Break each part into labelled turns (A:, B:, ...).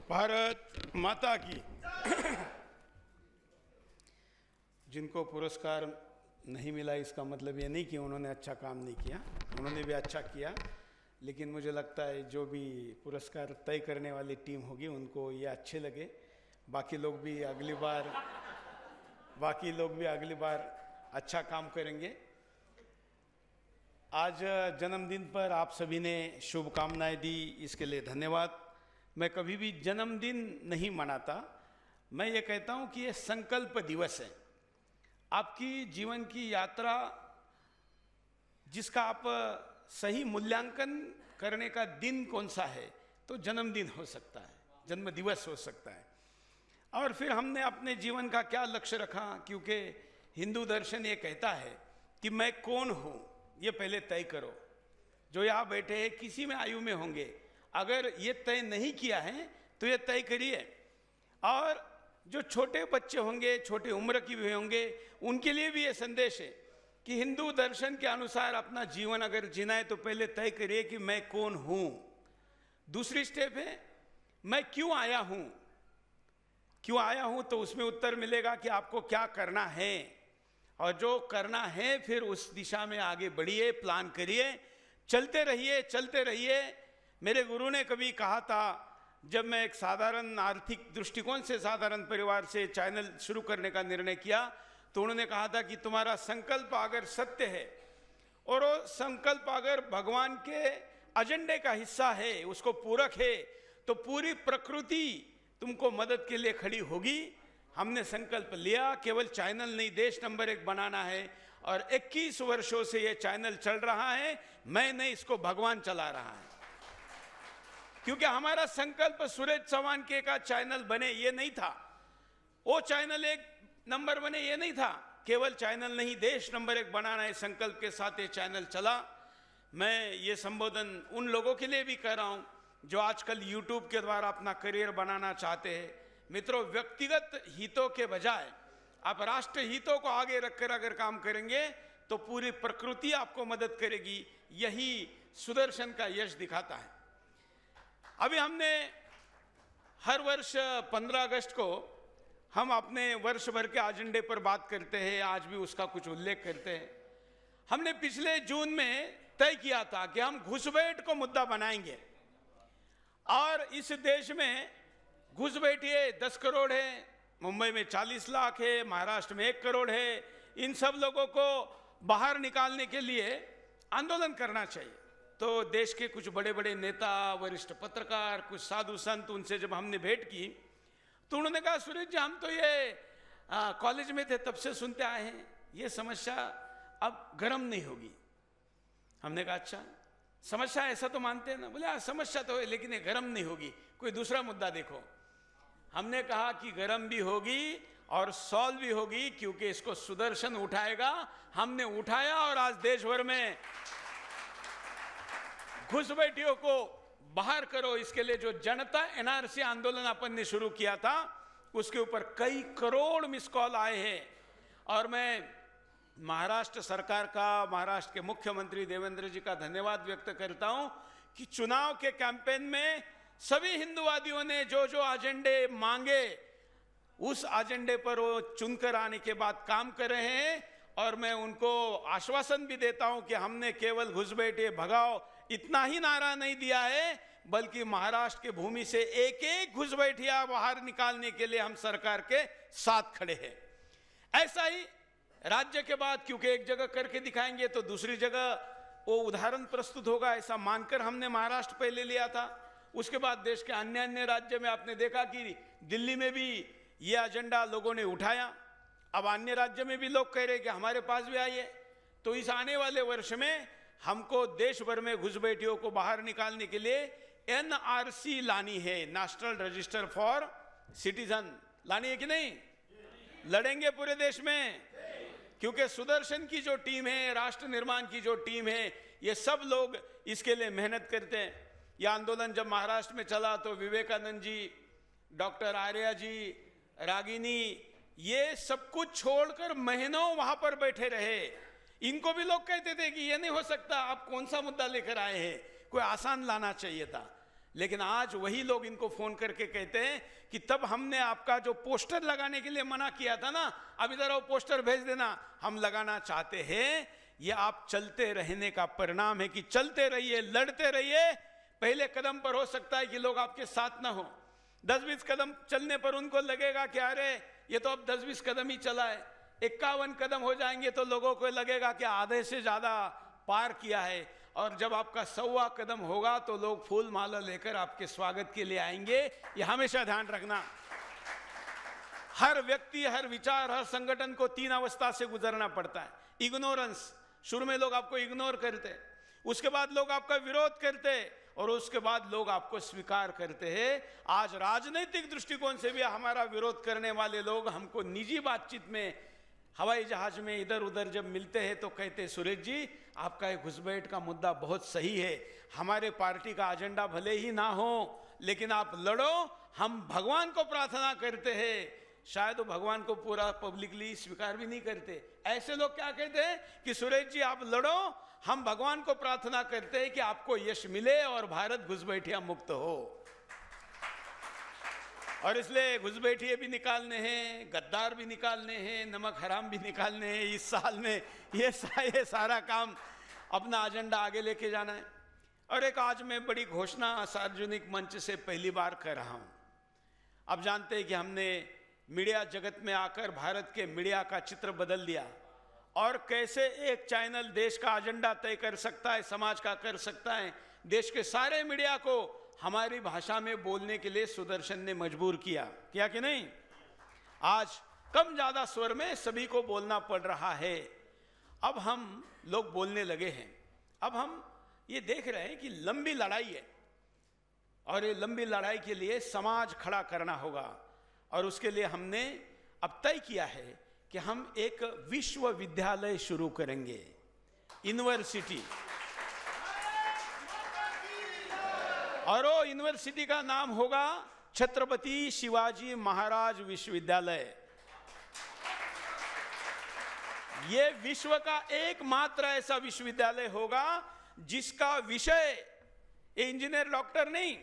A: भारत माता की। जिनको पुरस्कार नहीं मिला इसका मतलब ये नहीं कि उन्होंने अच्छा काम नहीं किया, उन्होंने भी अच्छा किया, लेकिन मुझे लगता है जो भी पुरस्कार तय करने वाली टीम होगी उनको ये अच्छे लगे। बाकी लोग भी अगली बार अच्छा काम करेंगे। आज जन्मदिन पर आप सभी ने शुभकामनाएं दी, इसके लिए धन्यवाद। मैं कभी भी जन्मदिन नहीं मनाता, मैं ये कहता हूँ कि ये संकल्प दिवस है। आपकी जीवन की यात्रा जिसका आप सही मूल्यांकन करने का दिन कौन सा है, तो जन्मदिन हो सकता है, जन्म दिवस हो सकता है। और फिर हमने अपने जीवन का क्या लक्ष्य रखा, क्योंकि हिंदू दर्शन ये कहता है कि मैं कौन हूँ ये पहले तय करो। जो यहाँ बैठे हैं किसी में आयु में होंगे, अगर ये तय नहीं किया है तो ये तय करिए। और जो छोटे बच्चे होंगे, छोटी उम्र की भी होंगे, उनके लिए भी ये संदेश है कि हिंदू दर्शन के अनुसार अपना जीवन अगर जीना है तो पहले तय करिए कि मैं कौन हूँ। दूसरी स्टेप है मैं क्यों आया हूँ। क्यों आया हूँ तो उसमें उत्तर मिलेगा कि आपको क्या करना है, और जो करना है फिर उस दिशा में आगे बढ़िए, प्लान करिए, चलते रहिए। मेरे गुरु ने कभी कहा था, जब मैं एक साधारण आर्थिक दृष्टिकोण से साधारण परिवार से चैनल शुरू करने का निर्णय किया, तो उन्होंने कहा था कि तुम्हारा संकल्प अगर सत्य है और वो संकल्प अगर भगवान के एजेंडे का हिस्सा है, उसको पूरक है, तो पूरी प्रकृति तुमको मदद के लिए खड़ी होगी। हमने संकल्प लिया, केवल चैनल नहीं, देश नंबर 1 बनाना है, और 21 वर्षों से ये चैनल चल रहा है। मैं नहीं, इसको भगवान चला रहा है। क्योंकि हमारा संकल्प सुरेश चौहान के का चैनल बने ये नहीं था, वो चैनल 1 नंबर बने ये नहीं था। केवल चैनल नहीं, देश नंबर 1 बनाना है, संकल्प के साथ ये चैनल चला। मैं ये संबोधन उन लोगों के लिए भी कर रहा हूं जो आजकल यूट्यूब के द्वारा अपना करियर बनाना चाहते हैं। मित्रों, व्यक्तिगत हितों के बजाय आप राष्ट्र हितों को आगे रखकर अगर काम करेंगे तो पूरी प्रकृति आपको मदद करेगी। यही सुदर्शन का यश दिखाता है। अभी हमने हर वर्ष 15 अगस्त को हम अपने वर्ष भर के एजेंडे पर बात करते हैं, आज भी उसका कुछ उल्लेख करते हैं। हमने पिछले जून में तय किया था कि हम घुसपैठ को मुद्दा बनाएंगे, और इस देश में घुसपैठिए 10 करोड़ है, मुंबई में 40 लाख है, महाराष्ट्र में 1 करोड़ है। इन सब लोगों को बाहर निकालने के लिए आंदोलन करना चाहिए। तो देश के कुछ बड़े बड़े नेता, वरिष्ठ पत्रकार, कुछ साधु संत, उनसे जब हमने भेंट की तो उन्होंने कहा, सुरेश जी हम तो ये कॉलेज में थे तब से सुनते आए हैं, ये समस्या अब गर्म नहीं होगी। हमने कहा अच्छा, समस्या ऐसा तो मानते हैं ना? बोले हाँ समस्या तो है, लेकिन ये गर्म नहीं होगी, कोई दूसरा मुद्दा देखो। हमने कहा कि गर्म भी होगी और सॉल्व भी होगी, क्योंकि इसको सुदर्शन उठाएगा। हमने उठाया और आज देश भर में घुसपैठियों को बाहर करो, इसके लिए जो जनता एनआरसी आंदोलन अपन ने शुरू किया था, उसके ऊपर कई करोड़ मिस कॉल आए हैं। और मैं महाराष्ट्र सरकार का, महाराष्ट्र के मुख्यमंत्री देवेंद्र जी का धन्यवाद व्यक्त करता हूं कि चुनाव के कैंपेन में सभी हिंदुवादियों ने जो जो एजेंडे मांगे, उस एजेंडे पर वो चुनकर आने के बाद काम कर रहे हैं। और मैं उनको आश्वासन भी देता हूं कि हमने केवल घुसपैठिए भगाओ इतना ही नारा नहीं दिया है, बल्कि महाराष्ट्र की भूमि से एक एक घुसपैठिया बाहर निकालने के लिए हम सरकार के साथ खड़े हैं। ऐसा ही राज्य के बाद, क्योंकि एक जगह करके दिखाएंगे तो दूसरी जगह वो उदाहरण प्रस्तुत होगा, ऐसा मानकर हमने महाराष्ट्र पहले लिया था। उसके बाद देश के अन्य अन्य राज्य में आपने देखा कि दिल्ली में भी ये एजेंडा लोगों ने उठाया। अब अन्य राज्य में भी लोग कह रहे कि हमारे पास भी आइए। तो इस आने वाले वर्ष में हमको देश भर में घुसपैठियों को बाहर निकालने के लिए एनआरसी लानी है, नेशनल रजिस्टर फॉर सिटीजन लानी है कि नहीं? लड़ेंगे पूरे देश में, क्योंकि सुदर्शन की जो टीम है, राष्ट्र निर्माण की जो टीम है, ये सब लोग इसके लिए मेहनत करते हैं। यह आंदोलन जब महाराष्ट्र में चला तो विवेकानंद जी, डॉक्टर आर्या जी, रागिनी, ये सब कुछ छोड़कर महीनों वहां पर बैठे रहे। इनको भी लोग कहते थे कि ये नहीं हो सकता, आप कौन सा मुद्दा लेकर आए हैं, कोई आसान लाना चाहिए था। लेकिन आज वही लोग इनको फोन करके कहते हैं कि तब हमने आपका जो पोस्टर लगाने के लिए मना किया था ना, अब इधर वो पोस्टर भेज देना, हम लगाना चाहते हैं। ये आप चलते रहने का परिणाम है कि चलते रहिए, लड़ते रहिए। पहले कदम पर हो सकता है कि लोग आपके साथ ना हो, 10-20 कदम चलने पर उनको लगेगा कि अरे ये तो अब 10-20 कदम ही चला है, 51 कदम हो जाएंगे तो लोगों को लगेगा कि आधे से ज्यादा पार किया है। और जब आपका 100वां कदम होगा तो लोग फूल माला लेकर आपके स्वागत के लिए आएंगे। ये हमेशा ध्यान रखना। हर व्यक्ति, हर विचार, हर संगठन को 3 अवस्था से गुजरना पड़ता है। इग्नोरेंस, शुरू में लोग आपको इग्नोर करते, उसके बाद लोग आपका विरोध करते, और उसके बाद लोग आपको स्वीकार करते हैं। आज राजनीतिक दृष्टिकोण से भी हमारा विरोध करने वाले लोग हमको निजी बातचीत में, हवाई जहाज में इधर उधर जब मिलते हैं तो कहते हैं, सुरेश जी आपका ये घुसपैठ का मुद्दा बहुत सही है, हमारे पार्टी का एजेंडा भले ही ना हो लेकिन आप लड़ो, हम भगवान को प्रार्थना करते हैं। शायद वो भगवान को पूरा पब्लिकली स्वीकार भी नहीं करते। ऐसे लोग क्या कहते हैं कि सुरेश जी आप लड़ो, हम भगवान को प्रार्थना करते हैं कि आपको यश मिले और भारत घुसपैठिया मुक्त हो। और इसलिए घुसपैठिए भी निकालने हैं, गद्दार भी निकालने हैं, नमक हराम भी निकालने हैं। इस साल में ये सारा काम अपना एजेंडा आगे लेके जाना है। और एक आज मैं बड़ी घोषणा सार्वजनिक मंच से पहली बार कर रहा हूं। अब जानते हैं कि हमने मीडिया जगत में आकर भारत के मीडिया का चित्र बदल दिया, और कैसे एक चैनल देश का एजेंडा तय कर सकता है, समाज का कर सकता है। देश के सारे मीडिया को हमारी भाषा में बोलने के लिए सुदर्शन ने मजबूर किया कि नहीं? आज कम ज्यादा स्वर में सभी को बोलना पड़ रहा है। अब हम लोग बोलने लगे हैं। अब हम ये देख रहे हैं कि लंबी लड़ाई है, और ये लंबी लड़ाई के लिए समाज खड़ा करना होगा। और उसके लिए हमने अब तय किया है कि हम एक विश्वविद्यालय शुरू करेंगे, यूनिवर्सिटी। और वो यूनिवर्सिटी का नाम होगा छत्रपति शिवाजी महाराज विश्वविद्यालय। ये विश्व का एकमात्र ऐसा विश्वविद्यालय होगा जिसका विषय इंजीनियर डॉक्टर नहीं,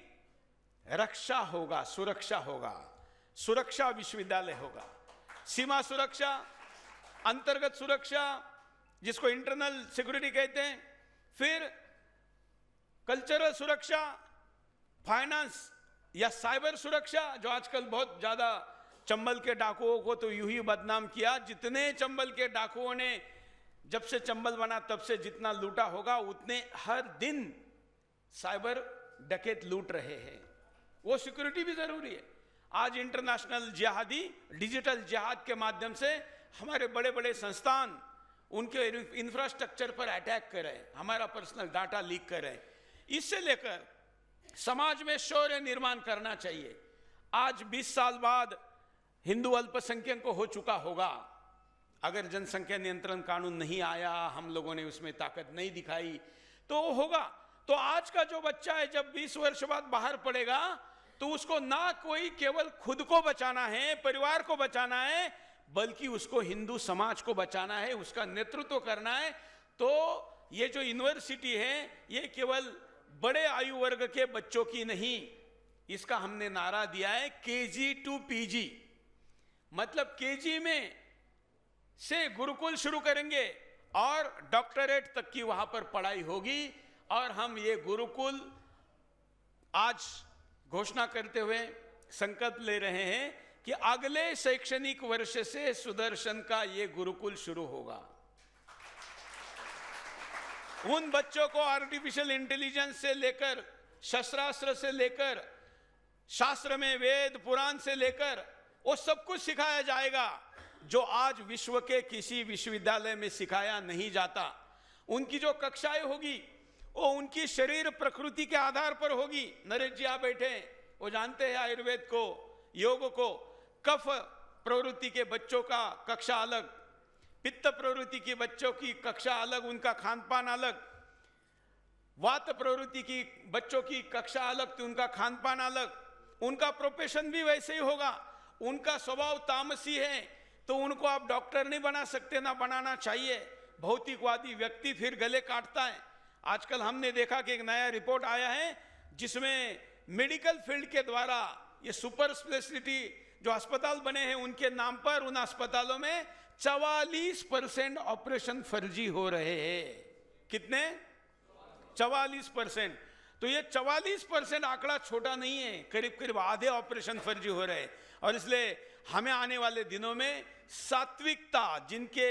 A: रक्षा होगा, सुरक्षा होगा। सुरक्षा विश्वविद्यालय होगा। सीमा सुरक्षा, अंतर्गत सुरक्षा जिसको इंटरनल सिक्योरिटी कहते हैं, फिर कल्चरल सुरक्षा, फाइनेंस या साइबर सुरक्षा, जो आजकल बहुत ज्यादा चंबल के डाकुओं को तो यूं ही बदनाम किया। जितने चंबल के डाकुओं ने जब से चंबल बना तब से जितना लूटा होगा, उतने हर दिन साइबर डकैत लूट रहे हैं। वो सिक्योरिटी भी जरूरी है। आज इंटरनेशनल जिहादी डिजिटल जिहाद के माध्यम से हमारे बड़े बड़े संस्थान उनके इंफ्रास्ट्रक्चर पर अटैक कर रहे हैं, हमारा पर्सनल डाटा लीक कर रहे हैं। इससे लेकर समाज में शौर्य निर्माण करना चाहिए। आज 20 साल बाद हिंदू अल्पसंख्यक को हो चुका होगा। अगर जनसंख्या नियंत्रण कानून नहीं आया, हम लोगों ने उसमें ताकत नहीं दिखाई, तो होगा। तो आज का जो बच्चा है जब 20 वर्ष बाद बाहर पड़ेगा, तो उसको ना कोई केवल खुद को बचाना है, परिवार को बचाना है, बल्कि उसको हिंदू समाज को बचाना है, उसका नेतृत्व करना है। तो ये जो यूनिवर्सिटी है, ये केवल बड़े आयु वर्ग के बच्चों की नहीं, इसका हमने नारा दिया है KG to PG। मतलब KG में से गुरुकुल शुरू करेंगे और डॉक्टरेट तक की वहां पर पढ़ाई होगी। और हम ये गुरुकुल आज घोषणा करते हुए संकल्प ले रहे हैं कि अगले शैक्षणिक वर्ष से सुदर्शन का ये गुरुकुल शुरू होगा। उन बच्चों को आर्टिफिशियल इंटेलिजेंस से लेकर, शस्त्रास्त्र से लेकर, शास्त्र में वेद पुराण से लेकर वो सब कुछ सिखाया जाएगा जो आज विश्व के किसी विश्वविद्यालय में सिखाया नहीं जाता। उनकी जो कक्षाएं होगी वो उनकी शरीर प्रकृति के आधार पर होगी। नरेश जी आप बैठे, वो जानते हैं आयुर्वेद को, योग को। कफ प्रवृत्ति के बच्चों का कक्षा अलग, पित्त प्रवृत्ति के बच्चों की कक्षा अलग, उनका खान पान अलग। वात प्रवृत्ति की बच्चों की कक्षा अलग, तो उनका खान पान अलग। उनका प्रोफेशन भी वैसे ही होगा। उनका स्वभाव तामसी है, तो उनको आप डॉक्टर नहीं बना सकते, ना बनाना चाहिए। भौतिकवादी व्यक्ति फिर गले काटता है। आजकल हमने देखा कि एक नया रिपोर्ट आया है जिसमें मेडिकल फील्ड के द्वारा ये सुपर स्पेशलिटी जो अस्पताल बने हैं उनके नाम पर उन अस्पतालों में 44% ऑपरेशन फर्जी हो रहे हैं। कितने? 44%। तो ये 44% आंकड़ा छोटा नहीं है, करीब करीब आधे ऑपरेशन फर्जी हो रहे हैं। और इसलिए हमें आने वाले दिनों में सात्विकता जिनके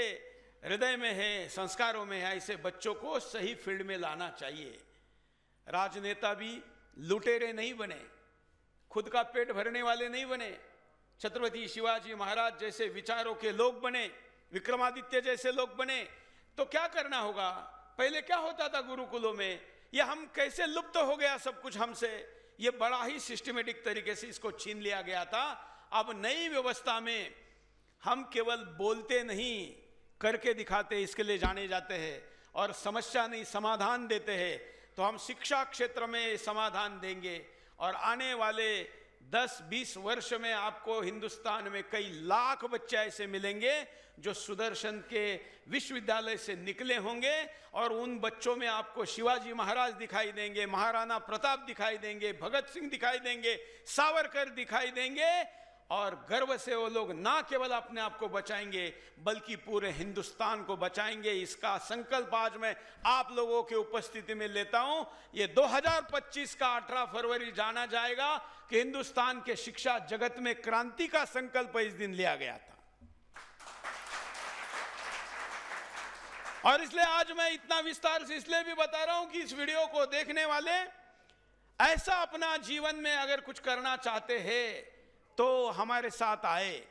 A: हृदय में है, संस्कारों में है, ऐसे बच्चों को सही फील्ड में लाना चाहिए। राजनेता भी लुटेरे नहीं बने, खुद का पेट भरने वाले नहीं बने, छत्रपति शिवाजी महाराज जैसे विचारों के लोग बने, विक्रमादित्य जैसे लोग बने। तो क्या करना होगा? पहले क्या होता था गुरुकुलों में, ये हम कैसे लुप्त हो गया सब कुछ हमसे, ये बड़ा ही सिस्टमेटिक तरीके से इसको छीन लिया गया था। अब नई व्यवस्था में हम केवल बोलते नहीं, करके दिखाते, इसके लिए जाने जाते हैं, और समस्या नहीं समाधान देते हैं। तो हम शिक्षा क्षेत्र में समाधान देंगे, और आने वाले 10-20 वर्ष में आपको हिंदुस्तान में कई लाख बच्चे ऐसे मिलेंगे जो सुदर्शन के विश्वविद्यालय से निकले होंगे, और उन बच्चों में आपको शिवाजी महाराज दिखाई देंगे, महाराणा प्रताप दिखाई देंगे, भगत सिंह दिखाई देंगे, सावरकर दिखाई देंगे। और गर्व से वो लोग ना केवल अपने आप को बचाएंगे बल्कि पूरे हिंदुस्तान को बचाएंगे। इसका संकल्प आज मैं आप लोगों के उपस्थिति में लेता हूं। ये 2025 का 18 फरवरी जाना जाएगा कि हिंदुस्तान के शिक्षा जगत में क्रांति का संकल्प इस दिन लिया गया था। और इसलिए आज मैं इतना विस्तार से इसलिए भी बता रहा हूं कि इस वीडियो को देखने वाले ऐसा अपना जीवन में अगर कुछ करना चाहते हैं तो हमारे साथ आए।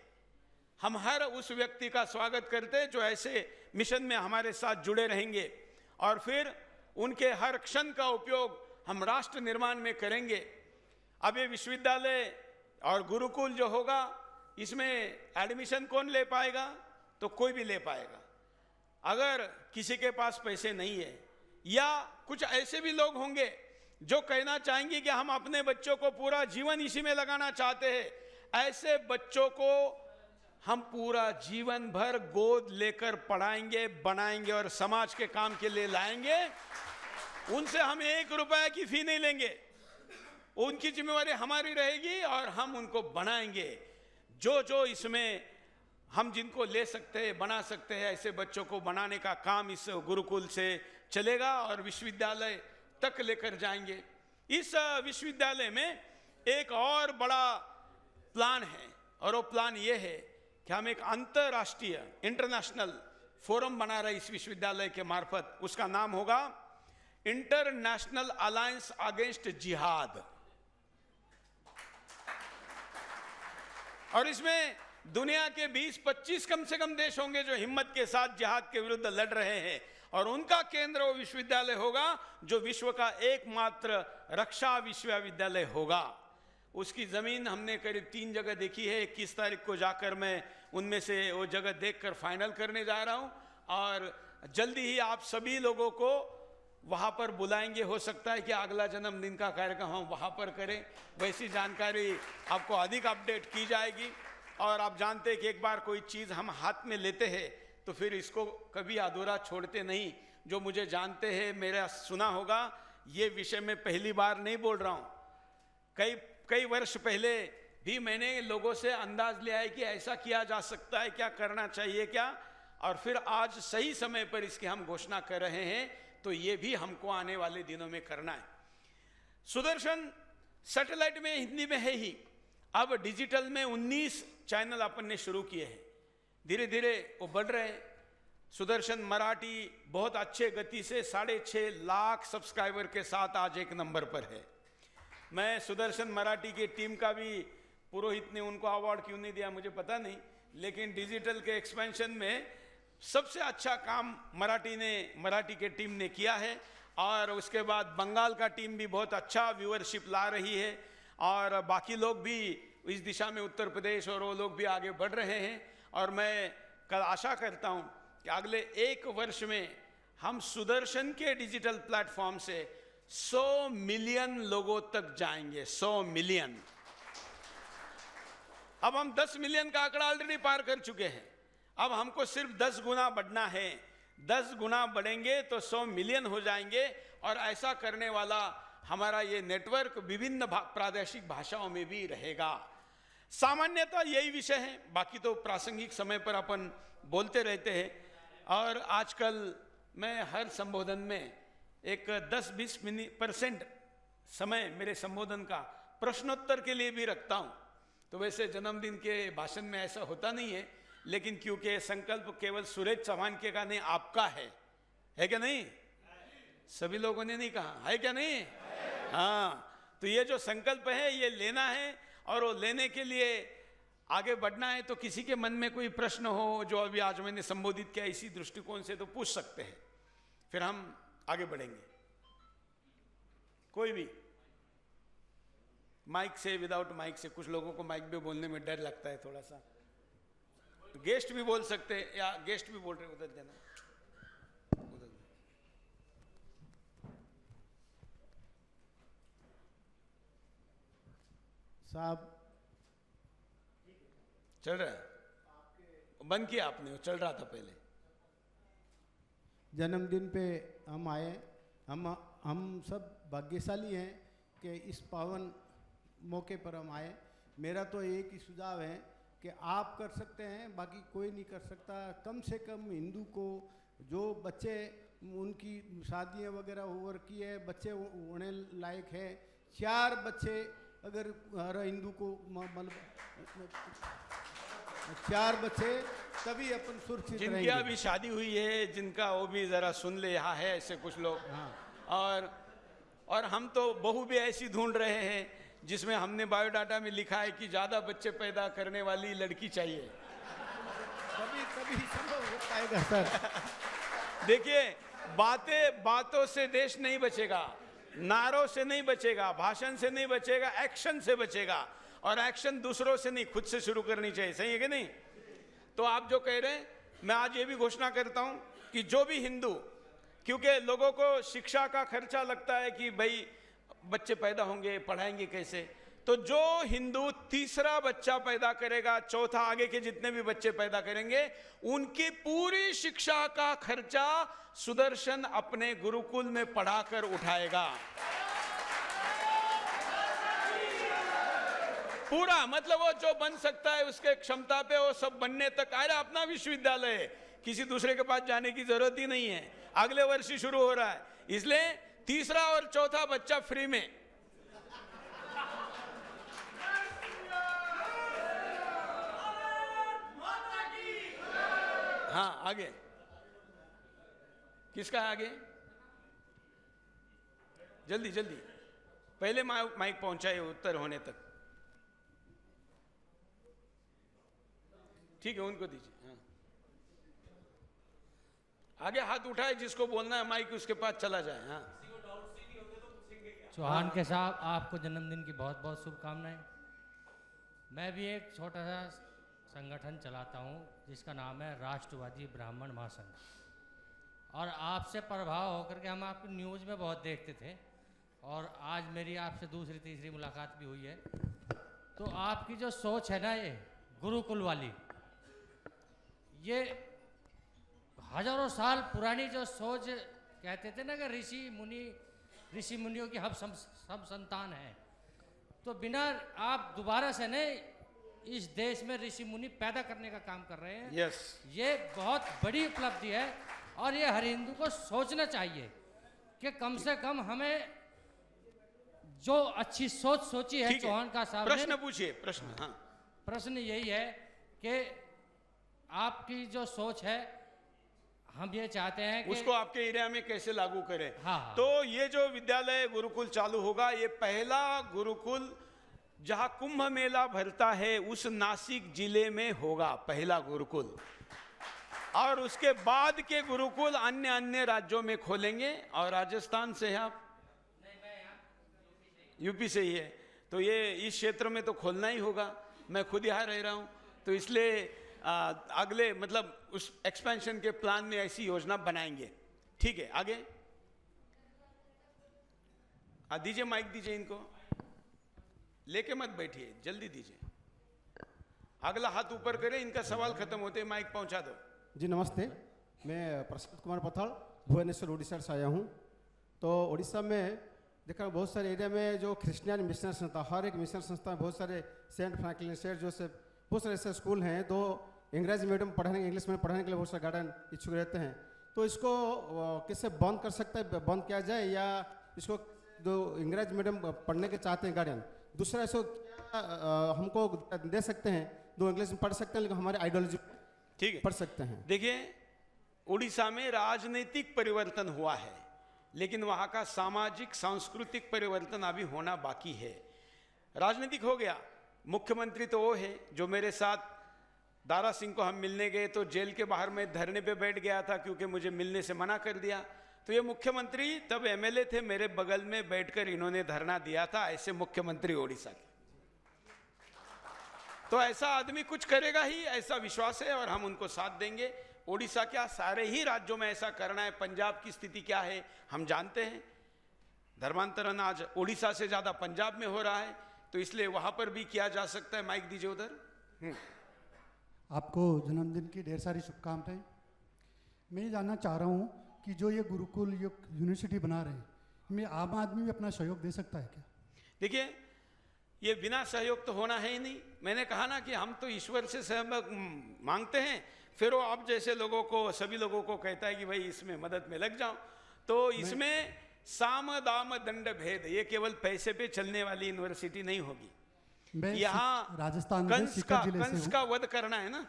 A: हम हर उस व्यक्ति का स्वागत करते जो ऐसे मिशन में हमारे साथ जुड़े रहेंगे, और फिर उनके हर क्षण का उपयोग हम राष्ट्र निर्माण में करेंगे। अब ये विश्वविद्यालय और गुरुकुल जो होगा, इसमें एडमिशन कौन ले पाएगा? तो कोई भी ले पाएगा। अगर किसी के पास पैसे नहीं है, या कुछ ऐसे भी लोग होंगे जो कहना चाहेंगे कि हम अपने बच्चों को पूरा जीवन इसी में लगाना चाहते हैं, ऐसे बच्चों को हम पूरा जीवन भर गोद लेकर पढ़ाएंगे, बनाएंगे और समाज के काम के लिए लाएंगे। उनसे हम 1 रुपए की फी नहीं लेंगे, उनकी जिम्मेवारी हमारी रहेगी, और हम उनको बनाएंगे। जो इसमें हम जिनको ले सकते हैं, बना सकते हैं, ऐसे बच्चों को बनाने का काम इस गुरुकुल से चलेगा और विश्वविद्यालय तक लेकर जाएंगे। इस विश्वविद्यालय में एक और बड़ा प्लान है, और वो प्लान ये है कि हम एक अंतरराष्ट्रीय इंटरनेशनल फोरम बना रहे इस विश्वविद्यालय के मार्फत। उसका नाम होगा इंटरनेशनल अलायंस अगेंस्ट जिहाद। और इसमें दुनिया के 20-25 कम से कम देश होंगे जो हिम्मत के साथ जिहाद के विरुद्ध लड़ रहे हैं, और उनका केंद्र वो विश्वविद्यालय होगा जो विश्व का एकमात्र रक्षा विश्वविद्यालय होगा। उसकी ज़मीन हमने करीब 3 जगह देखी है। 21 तारीख को जाकर मैं उनमें से वो जगह देखकर फाइनल करने जा रहा हूँ, और जल्दी ही आप सभी लोगों को वहाँ पर बुलाएंगे। हो सकता है कि अगला जन्मदिन का कार्यक्रम हम वहाँ पर करें, वैसी जानकारी आपको अधिक अपडेट की जाएगी। और आप जानते हैं कि एक बार कोई चीज़ हम हाथ में लेते हैं तो फिर इसको कभी अधूरा छोड़ते नहीं। जो मुझे जानते हैं, मेरा सुना होगा, ये विषय में पहली बार नहीं बोल रहा हूँ। कई वर्ष पहले भी मैंने लोगों से अंदाज लिया है कि ऐसा किया जा सकता है क्या, करना चाहिए क्या, और फिर आज सही समय पर इसकी हम घोषणा कर रहे हैं। तो ये भी हमको आने वाले दिनों में करना है। सुदर्शन सैटेलाइट में हिंदी में है ही, अब डिजिटल में 19 चैनल अपन ने शुरू किए हैं। धीरे धीरे वो बढ़ रहे हैं। सुदर्शन मराठी बहुत अच्छे गति से 6.5 लाख सब्सक्राइबर के साथ आज 1 नंबर पर है। मैं सुदर्शन मराठी की टीम का भी, पुरोहित ने उनको अवार्ड क्यों नहीं दिया मुझे पता नहीं, लेकिन डिजिटल के एक्सपेंशन में सबसे अच्छा काम मराठी के टीम ने किया है। और उसके बाद बंगाल का टीम भी बहुत अच्छा व्यूअरशिप ला रही है, और बाकी लोग भी इस दिशा में, उत्तर प्रदेश और वो लोग भी आगे बढ़ रहे हैं। और मैं कल आशा करता हूँ कि अगले 1 वर्ष में हम सुदर्शन के डिजिटल प्लेटफॉर्म से 100 मिलियन लोगों तक जाएंगे। 100 मिलियन। अब हम 10 मिलियन का आंकड़ा ऑलरेडी पार कर चुके हैं। अब हमको सिर्फ 10 गुना बढ़ना है। 10 गुना बढ़ेंगे तो 100 मिलियन हो जाएंगे। और ऐसा करने वाला हमारा ये नेटवर्क विभिन्न प्रादेशिक भाषाओं में भी रहेगा। सामान्यतः यही विषय है, बाकी तो प्रासंगिक समय पर अपन बोलते रहते हैं। और आजकल मैं हर संबोधन में एक 10-20% समय मेरे संबोधन का प्रश्नोत्तर के लिए भी रखता हूँ। तो वैसे जन्मदिन के भाषण में ऐसा होता नहीं है, लेकिन क्योंकि संकल्प केवल सुरेश चौहान के का नहीं, आपका है क्या नहीं? सभी लोगों ने नहीं कहा है क्या नहीं? हाँ, तो ये जो संकल्प है ये लेना है, और वो लेने के लिए आगे बढ़ना है। तो किसी के मन में कोई प्रश्न हो जो अभी आज मैंने संबोधित किया इसी दृष्टिकोण से, तो पूछ सकते हैं, फिर हम आगे बढ़ेंगे। कोई भी माइक से, विदाउट माइक से, कुछ लोगों को माइक पे बोलने में डर लगता है थोड़ा सा। गेस्ट भी बोल सकते हैं, या गेस्ट भी बोल रहे, उधर जाना, उधर
B: साहब।
A: चल रहा है? बंद किया आपने? वो चल रहा था पहले।
B: जन्मदिन पे हम आए, हम सब भाग्यशाली हैं कि इस पावन मौके पर हम आए। मेरा तो एक ही सुझाव है कि आप कर सकते हैं, बाकी कोई नहीं कर सकता। कम से कम हिंदू को, जो बच्चे उनकी शादियाँ वगैरह हो रखी है, बच्चे होने लायक है, 4 बच्चे अगर हर हिंदू को मतलब 4 बच्चे, तभी अपन सुरक्षित रहेंगे।
A: जिनकी अभी शादी हुई है, जिनका, वो भी जरा सुन ले, यहाँ है ऐसे कुछ लोग। हाँ। और हम तो बहू भी ऐसी ढूंढ रहे हैं जिसमें हमने बायोडाटा में लिखा है कि ज्यादा बच्चे पैदा करने वाली लड़की चाहिए।
B: तभी संभव हो पाएगा सर।
A: देखिए, बातों से देश नहीं बचेगा, नारों से नहीं बचेगा, भाषण से नहीं बचेगा, एक्शन से बचेगा। और एक्शन दूसरों से नहीं, खुद से शुरू करनी चाहिए। सही है कि नहीं? तो आप जो कह रहे हैं, मैं आज ये भी घोषणा करता हूं कि जो भी हिंदू, क्योंकि लोगों को शिक्षा का खर्चा लगता है कि भाई बच्चे पैदा होंगे, पढ़ाएंगे कैसे, तो जो हिंदू तीसरा बच्चा पैदा करेगा, चौथा, आगे के जितने भी बच्चे पैदा करेंगे, उनकी पूरी शिक्षा का खर्चा सुदर्शन अपने गुरुकुल में पढ़ाकर उठाएगा। पूरा, मतलब वो जो बन सकता है उसके क्षमता पे, वो सब बनने तक आया। अपना विश्वविद्यालय है, किसी दूसरे के पास जाने की जरूरत ही नहीं है। अगले वर्ष ही शुरू हो रहा है, इसलिए तीसरा और चौथा बच्चा फ्री में। हाँ, आगे किसका है? आगे जल्दी जल्दी, पहले माइक पहुंचाए उत्तर होने तक। ठीक है, उनको दीजिए। हाँ, आगे हाथ उठाए, जिसको बोलना है माइक उसके पास चला जाए। हाँ,
C: चौहान के साहब, आपको जन्मदिन की बहुत बहुत शुभकामनाएं। मैं भी एक छोटा सा संगठन चलाता हूं जिसका नाम है राष्ट्रवादी ब्राह्मण महासंघ, और आपसे प्रभाव होकर के हम आपकी न्यूज़ में बहुत देखते थे, और आज मेरी आपसे दूसरी तीसरी मुलाकात भी हुई है। तो आपकी जो सोच है ना, ये गुरुकुल वाली, ये हजारों साल पुरानी जो सोच, कहते थे ना कि ऋषि मुनियों की हम सब संतान हैं, तो बिना आप दोबारा से नहीं इस देश में ऋषि मुनि पैदा करने का काम कर रहे हैं।
A: यस,
C: ये बहुत बड़ी उपलब्धि है, और ये हर हिंदू को सोचना चाहिए कि कम से कम हमें जो अच्छी सोच सोची है चौहान का साहब ने।
A: प्रश्न पूछिए, प्रश्न। हाँ,
C: प्रश्न यही है कि आपकी जो सोच है, हम ये चाहते हैं कि
A: उसको आपके एरिया में कैसे लागू करें।
C: हाँ।
A: तो ये जो विद्यालय गुरुकुल चालू होगा, ये पहला गुरुकुल जहां कुंभ मेला भरता है उस नासिक जिले में होगा, पहला गुरुकुल। और उसके बाद के गुरुकुल अन्य अन्य राज्यों में खोलेंगे। और राजस्थान से है आप? यूपी से ही है, तो ये इस क्षेत्र में तो खोलना ही होगा। मैं खुद यहाँ रह रहा हूँ, तो इसलिए अगले मतलब उस एक्सपेंशन के प्लान में ऐसी योजना बनाएंगे। ठीक है, आगे दीजिए, माइक दीजिए, इनको लेके मत बैठिए, जल्दी दीजिए। अगला हाथ ऊपर करें, इनका सवाल खत्म होते माइक पहुंचा दो।
B: जी नमस्ते, मैं प्रशांत कुमार पथाड़ भुवनेश्वर उड़ीसा से आया हूँ। तो उड़ीसा में देखा बहुत सारे एरिया में जो क्रिश्चियन मिशनर संस्था, हर एक मिशनर संस्था में बहुत सारे सेंट फ्रैंकलिन, सेंट जोसेफ, बहुत सारे ऐसे स्कूल हैं तो अंग्रेजी मीडियम पढ़ाने, इंग्लिश में पढ़ाने के लिए बहुत सारे गार्डियन इच्छुक रहते हैं। तो इसको किससे बंद कर सकते हैं, बंद किया जाए, या इसको जो अंग्रेजी मीडियम पढ़ने के चाहते हैं गार्डियन, दूसरा इसको हमको दे सकते हैं, जो इंग्लिश में पढ़ सकते हैं लेकिन हमारे आइडियोलॉजी
A: ठीक है,
B: पढ़ सकते हैं।
A: देखिए उड़ीसा में राजनीतिक परिवर्तन हुआ है, लेकिन वहाँ का सामाजिक सांस्कृतिक परिवर्तन अभी होना बाकी है। राजनीतिक हो गया, मुख्यमंत्री तो वो है जो मेरे साथ दारा सिंह को हम मिलने गए तो जेल के बाहर में धरने पे बैठ गया था क्योंकि मुझे मिलने से मना कर दिया। तो ये मुख्यमंत्री तब एमएलए थे, मेरे बगल में बैठकर इन्होंने धरना दिया था, ऐसे मुख्यमंत्री ओडिशा के। तो ऐसा आदमी कुछ करेगा ही, ऐसा विश्वास है और हम उनको साथ देंगे। ओडिशा क्या, सारे ही राज्यों में ऐसा करना है। पंजाब की स्थिति क्या है हम जानते हैं, धर्मांतरण आज ओडिशा से ज्यादा पंजाब में हो रहा है, तो इसलिए वहां पर भी किया जा सकता है। माइक दीजिए उधर।
D: आपको जन्मदिन की ढेर सारी शुभकामनाएं। मैं ये जानना चाह रहा हूँ कि जो ये गुरुकुल यूनिवर्सिटी बना रहे हैं, में आम आदमी भी अपना सहयोग दे सकता है क्या?
A: देखिए ये बिना सहयोग तो होना है ही नहीं। मैंने कहा ना कि हम तो ईश्वर से सहयोग मांगते हैं, फिर वो आप जैसे लोगों को, सभी लोगों को कहता है कि भाई इसमें मदद में लग जाओ। तो इसमें साम दाम दंड भेद, ये केवल पैसे पे चलने वाली यूनिवर्सिटी नहीं होगी। यहाँ
D: राजस्थान
A: कंस का वध करना है ना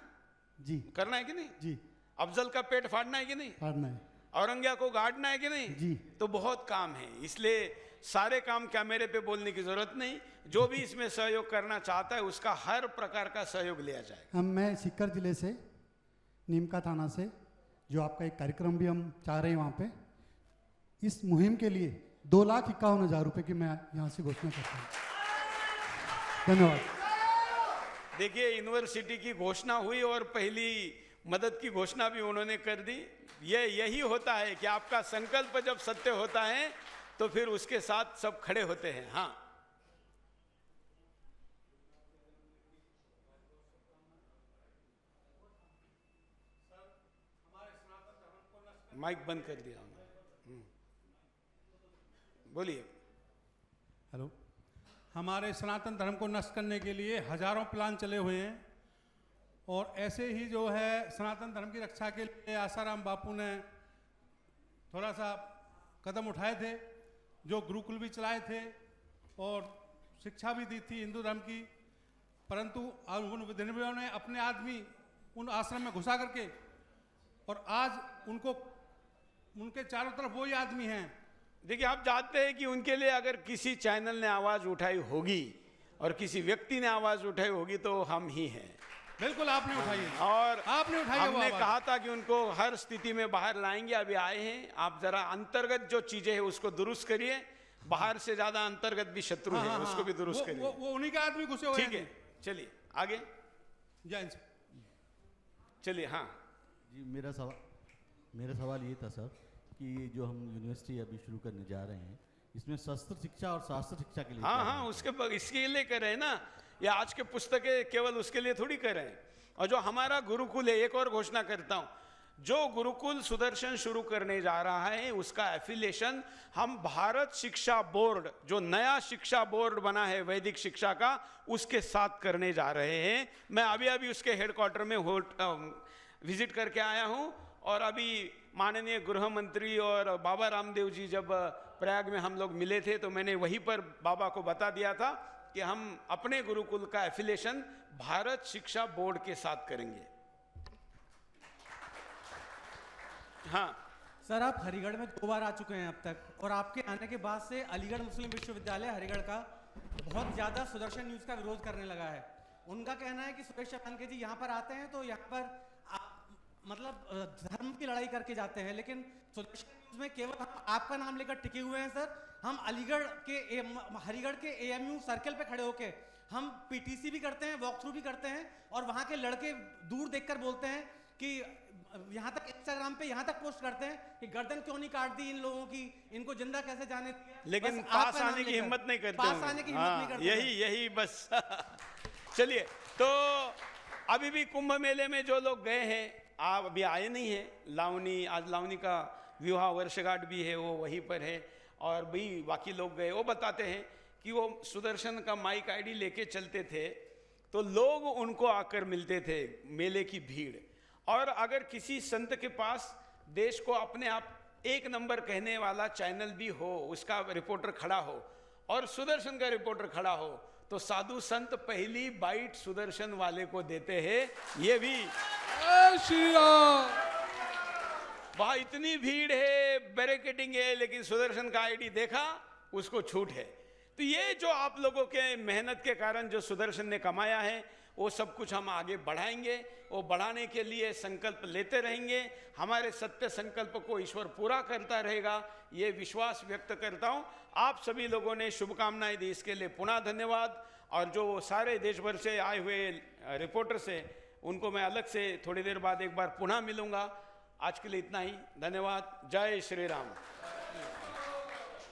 D: जी,
A: करना है कि नहीं
D: जी,
A: अफजल का पेट फाड़ना है कि नहीं,
D: फाड़ना है,
A: औरंगिया को गाड़ना है कि नहीं
D: जी।
A: तो बहुत काम है, इसलिए सारे काम कैमरे पे बोलने की जरूरत नहीं। जो भी इसमें सहयोग करना चाहता है उसका हर प्रकार का सहयोग लिया जाएगा।
D: मैं सीकर जिले से, नीमका थाना से, जो आपका एक कार्यक्रम भी हम चाह रहे हैं वहाँ पे, इस मुहिम के लिए 2,51,000 रुपए की मैं यहाँ से घोषणा करता हूँ। धन्यवाद।
A: देखिए यूनिवर्सिटी की घोषणा हुई और पहली मदद की घोषणा भी उन्होंने कर दी। यही होता है कि आपका संकल्प जब सत्य होता है तो फिर उसके साथ सब खड़े होते हैं। हाँ, माइक बंद कर दिया। बोलिए।
E: हेलो, हमारे सनातन धर्म को नष्ट करने के लिए हजारों प्लान चले हुए हैं और ऐसे ही जो है सनातन धर्म की रक्षा के लिए आसाराम बापू ने थोड़ा सा कदम उठाए थे, जो गुरुकुल भी चलाए थे और शिक्षा भी दी थी हिंदू धर्म की, परंतु उन विधिनियों ने अपने आदमी उन आश्रम में घुसा करके, और आज उनके चारों तरफ वही आदमी हैं।
A: देखिए आप जानते हैं कि उनके लिए अगर किसी चैनल ने आवाज उठाई होगी और किसी व्यक्ति ने आवाज उठाई होगी तो हम ही हैं।
E: बिल्कुल आपने उठाई है,
A: और
E: आपने उठाई।
A: हमने कहा था कि उनको हर स्थिति में बाहर लाएंगे, अभी आए हैं। आप जरा अंतर्गत जो चीजें हैं उसको दुरुस्त करिए, बाहर से ज्यादा अंतर्गत भी शत्रु है, उसको भी दुरुस्त करिए।
E: वो उन्हीं के आदमी घुसे हुए हैं।
A: ठीक है, चलिए आगे।
E: जय।
A: चलिए। हाँ
F: जी, मेरा सवाल ये था सर कि जो हम यूनिवर्सिटी अभी शुरू करने जा रहे हैं, इसमें शस्त्र शिक्षा और शास्त्र शिक्षा के लिए
A: हाँ इसके लिए कर रहे हैं ना, ये आज के पुस्तकें केवल उसके लिए थोड़ी कर रहे हैं। और जो हमारा गुरुकुल है, एक और घोषणा करता हूं, जो गुरुकुल सुदर्शन शुरू करने जा रहा है उसका एफिलिएशन हम भारत शिक्षा बोर्ड, जो नया शिक्षा बोर्ड बना है वैदिक शिक्षा का, उसके साथ करने जा रहे हैं। मैं अभी उसके हेडक्वार्टर में विजिट करके आया हूं, और अभी माननीय गृह मंत्री और बाबा रामदेव जी जब प्रयाग में हम लोग मिले थे तो मैंने वहीं पर बाबा को बता दिया था कि हम अपने गुरुकुल का एफिलिएशन भारत शिक्षा बोर्ड के साथ करेंगे। हाँ
G: सर, आप हरिगढ़ में 2 बार आ चुके हैं अब तक, और आपके आने के बाद से अलीगढ़ मुस्लिम विश्वविद्यालय हरिगढ़ का बहुत ज़्यादा सुदर्शन न्यूज़ का विरोध करने लगा है। उनका कहना है कि सुरेश चौहान जी यहाँ पर आते हैं तो यहाँ पर मतलब धर्म की लड़ाई करके जाते हैं, लेकिन सुदर्शन न्यूज़ में केवल हम आपका नाम लेकर टिके हुए हैं सर। हम अलीगढ़ के हरिगढ़ के AMU सर्कल पे खड़े होके हम PTC भी करते हैं, वॉक थ्रू भी करते हैं, और वहाँ के लड़के दूर देखकर बोलते हैं कि यहाँ तक इंस्टाग्राम पे यहाँ तक पोस्ट करते हैं कि गर्दन क्यों नहीं काट दी इन लोगों की, इनको जिंदा कैसे जाने दिया,
A: लेकिन पास आने की हिम्मत नहीं करते,
G: पास आने की हिम्मत नहीं करते।
A: यही बस। चलिए, तो अभी भी कुंभ मेले में जो लोग गए हैं, आप अभी आए नहीं हैं, लावनी, आज लावनी का विवाह वर्षगांठ भी है, वो वहीं पर है। और भी बाकी लोग गए, वो बताते हैं कि वो सुदर्शन का माइक आईडी लेके चलते थे तो लोग उनको आकर मिलते थे, मेले की भीड़। और अगर किसी संत के पास देश को अपने आप एक नंबर कहने वाला चैनल भी हो, उसका रिपोर्टर खड़ा हो और सुदर्शन का रिपोर्टर खड़ा हो, तो साधु संत पहली बाइट सुदर्शन वाले को देते हैं। ये भी वहां इतनी भीड़ है, बैरिकेडिंग है, लेकिन सुदर्शन का आईडी देखा, उसको छूट है। तो ये जो आप लोगों के मेहनत के कारण जो सुदर्शन ने कमाया है, वो सब कुछ हम आगे बढ़ाएंगे। वो बढ़ाने के लिए संकल्प लेते रहेंगे। हमारे सत्य संकल्प को ईश्वर पूरा करता रहेगा, ये विश्वास व्यक्त करता हूँ। आप सभी लोगों ने शुभकामनाएं दी, इसके लिए पुनः धन्यवाद। और जो सारे देश भर से आए हुए रिपोर्टर्स हैं, उनको मैं अलग से थोड़ी देर बाद एक बार पुनः मिलूंगा। आज के लिए इतना ही, धन्यवाद। जय श्री राम।